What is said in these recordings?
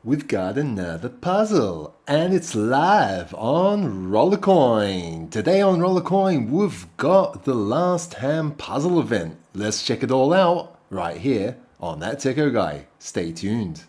we've got another puzzle, and it's live on Rollercoin. Today on Rollercoin, we've got the last ham puzzle event. Let's check it all out right here on That Techo Guy. Stay tuned.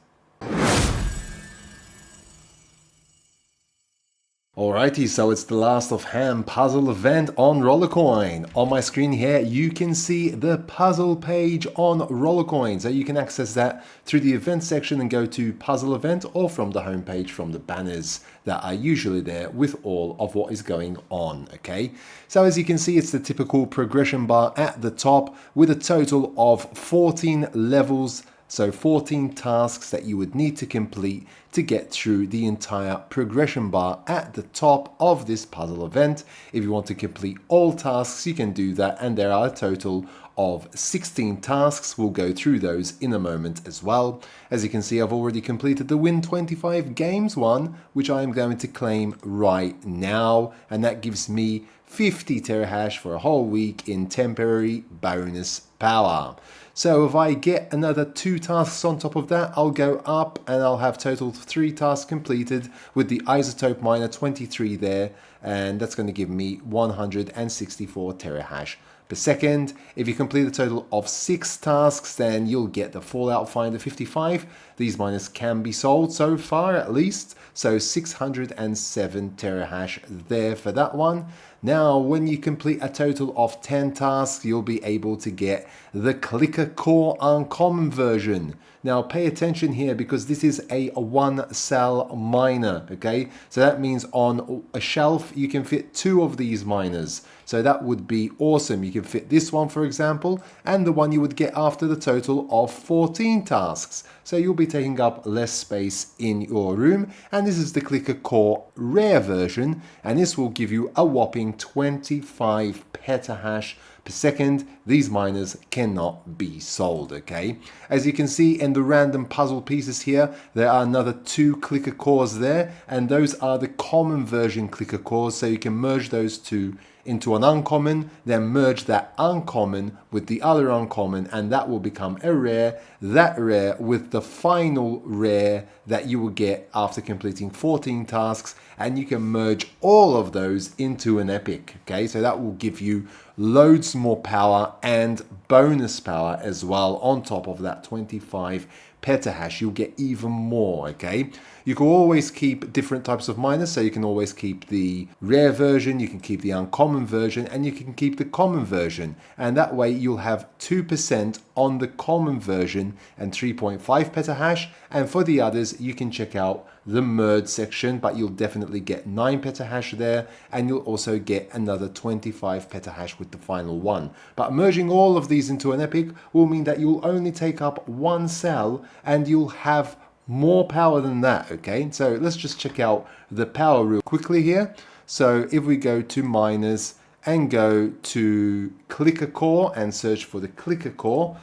Alrighty, so it's the last of ham puzzle event on Rollercoin. On my screen here, you can see the puzzle page on Rollercoin. So you can access that through the event section and go to puzzle event, or from the homepage from the banners that are usually there with all of what is going on, okay? So as you can see, it's the typical progression bar at the top with a total of 14 levels. So 14 tasks that you would need to complete to get through the entire progression bar at the top of this puzzle event. If you want to complete all tasks, you can do that, and there are a total of 16 tasks. We'll go through those in a moment as well. As you can see, I've already completed the Win 25 Games one, which I am going to claim right now, and that gives me 50 terahash for a whole week in temporary bonus power. So if I get another 2 tasks on top of that, I'll go up and I'll have total 3 tasks completed with the isotope miner 23 there, and that's going to give me 164 terahash per second. If you complete a total of 6 tasks, then you'll get the Fallout Finder 55. These miners can be sold so far at least, so 607 terahash there for that one. Now, when you complete a total of 10 tasks, you'll be able to get the Clicker Core Uncommon version. Now, pay attention here because this is a 1-cell miner, okay? So that means on a shelf, you can fit 2 of these miners. So that would be awesome. You can fit this one, for example, and the one you would get after the total of 14 tasks. So you'll be taking up less space in your room. And this is the Clicker Core Rare version, and this will give you a whopping 25 petahash per second. These miners cannot be sold, okay? As you can see in the random puzzle pieces here, there are another 2 clicker cores there, and those are the common version clicker cores, so you can merge those two into an uncommon, then merge that uncommon with the other uncommon, and that will become a rare, that rare with the final rare that you will get after completing 14 tasks, and you can merge all of those into an epic, okay? So that will give you loads more power and bonus power as well on top of that 25 petahash. You'll get even more, okay? You can always keep different types of miners, so you can always keep the rare version, you can keep the uncommon version, and you can keep the common version, and that way you'll have 2% on the common version and 3.5 petahash, and for the others you can check out the merge section, but you'll definitely get 9 petahash there, and you'll also get another 25 petahash with the final one. But merging all of these into an epic will mean that you'll only take up 1 cell and you'll have more power than that, okay? So let's just check out the power real quickly here. So if we go to miners and go to Clicker Core and search for the Clicker Core,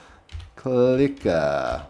Clicker,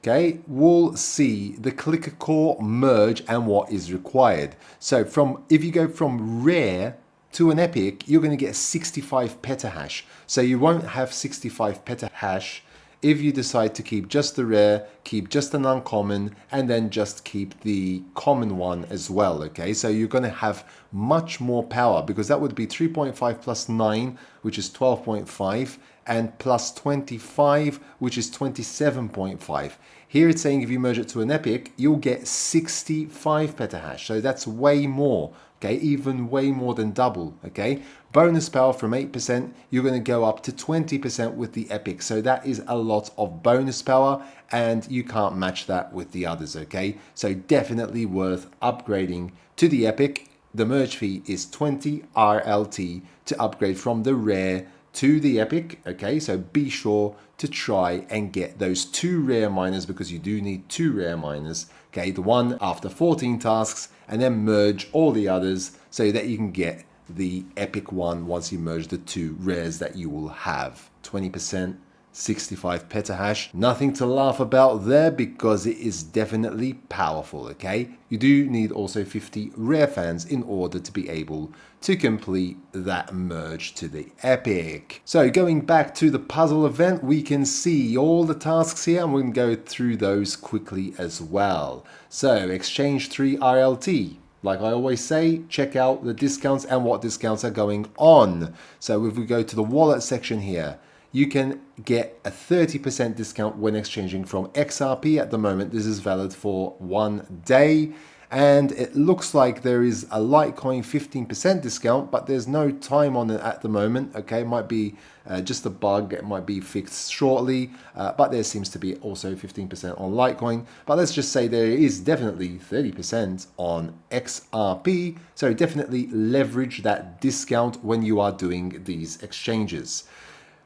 okay, we'll see the Clicker Core merge and what is required. So if you go from rare to an epic, you're going to get 65 petahash. So you won't have 65 petahash if you decide to keep just the rare, keep just an uncommon, and then just keep the common one as well, okay? So you're going to have much more power, because that would be 3.5 plus 9, which is 12.5, and plus 25, which is 27.5. Here it's saying if you merge it to an epic, you'll get 65 petahash. So that's way more, okay? Even way more than double, okay? Bonus power from 8%, you're going to go up to 20% with the epic. So that is a lot of bonus power, and you can't match that with the others, okay? So definitely worth upgrading to the epic. The merge fee is 20 RLT to upgrade from the rare to the epic, okay? So be sure to try and get those 2 rare miners, because you do need 2 rare miners, okay? The one after 14 tasks, and then merge all the others so that you can get the epic one once you merge the 2 rares that you will have. 20%, 65 petahash. Nothing to laugh about there because it is definitely powerful, okay? You do need also 50 rare fans in order to be able to complete that merge to the epic. So going back to the puzzle event, we can see all the tasks here and we can go through those quickly as well. So exchange 3 RLT. Like I always say, check out the discounts and what discounts are going on. So if we go to the wallet section here, you can get a 30% discount when exchanging from XRP at the moment. This is valid for 1 day. And it looks like there is a Litecoin 15% discount, but there's no time on it at the moment. Okay, it might be just a bug. It might be fixed shortly, but there seems to be also 15% on Litecoin. But let's just say there is definitely 30% on XRP. So definitely leverage that discount when you are doing these exchanges.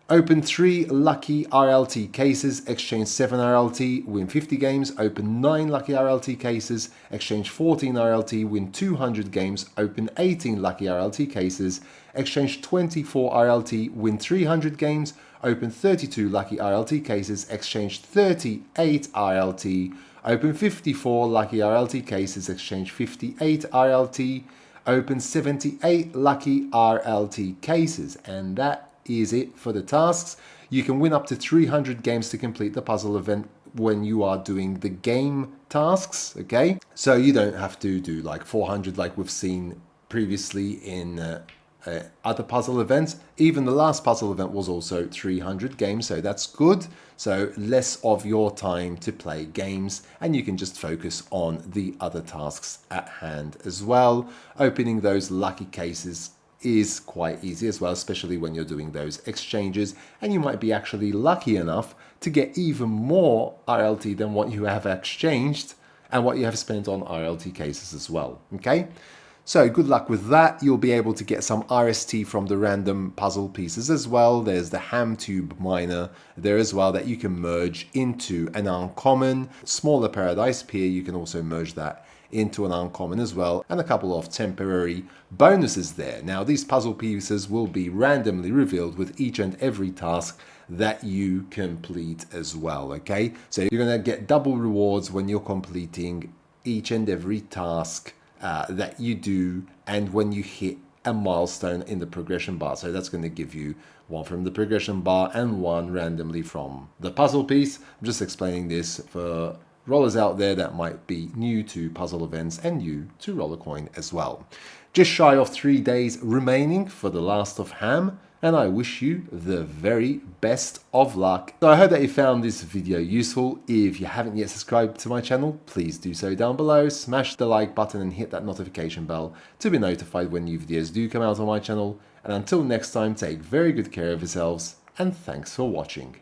Open 3 lucky RLT cases, exchange 7 RLT, win 50 games. Open 9 lucky RLT cases, exchange 14 RLT, win 200 games. Open 18 lucky RLT cases, exchange 24 RLT, win 300 games. Open 32 lucky RLT cases, exchange 38 RLT. Open 54 lucky RLT cases, exchange 58 RLT. Open 78 lucky RLT cases, and that is it for the tasks. You can win up to 300 games to complete the puzzle event when you are doing the game tasks, okay? So you don't have to do like 400 like we've seen previously in other puzzle events. Even the last puzzle event was also 300 games, so that's good. So less of your time to play games and you can just focus on the other tasks at hand as well. Opening those lucky cases is quite easy as well, especially when you're doing those exchanges, and you might be actually lucky enough to get even more RLT than what you have exchanged and what you have spent on RLT cases as well, okay? So good luck with that. You'll be able to get some RST from the random puzzle pieces as well. There's the ham tube miner there as well that you can merge into an uncommon. Smaller paradise pier, you can also merge that into an uncommon as well, and a couple of temporary bonuses there. Now these puzzle pieces will be randomly revealed with each and every task that you complete as well, okay? So you're gonna get double rewards when you're completing each and every task that you do and when you hit a milestone in the progression bar. So that's going to give you one from the progression bar and one randomly from the puzzle piece. I'm just explaining this for rollers out there that might be new to puzzle events and new to Rollercoin as well. Just shy of 3 days remaining for the last of ham, and I wish you the very best of luck. So I hope that you found this video useful. If you haven't yet subscribed to my channel, please do so down below. Smash the like button and hit that notification bell to be notified when new videos do come out on my channel. And until next time, take very good care of yourselves, and thanks for watching.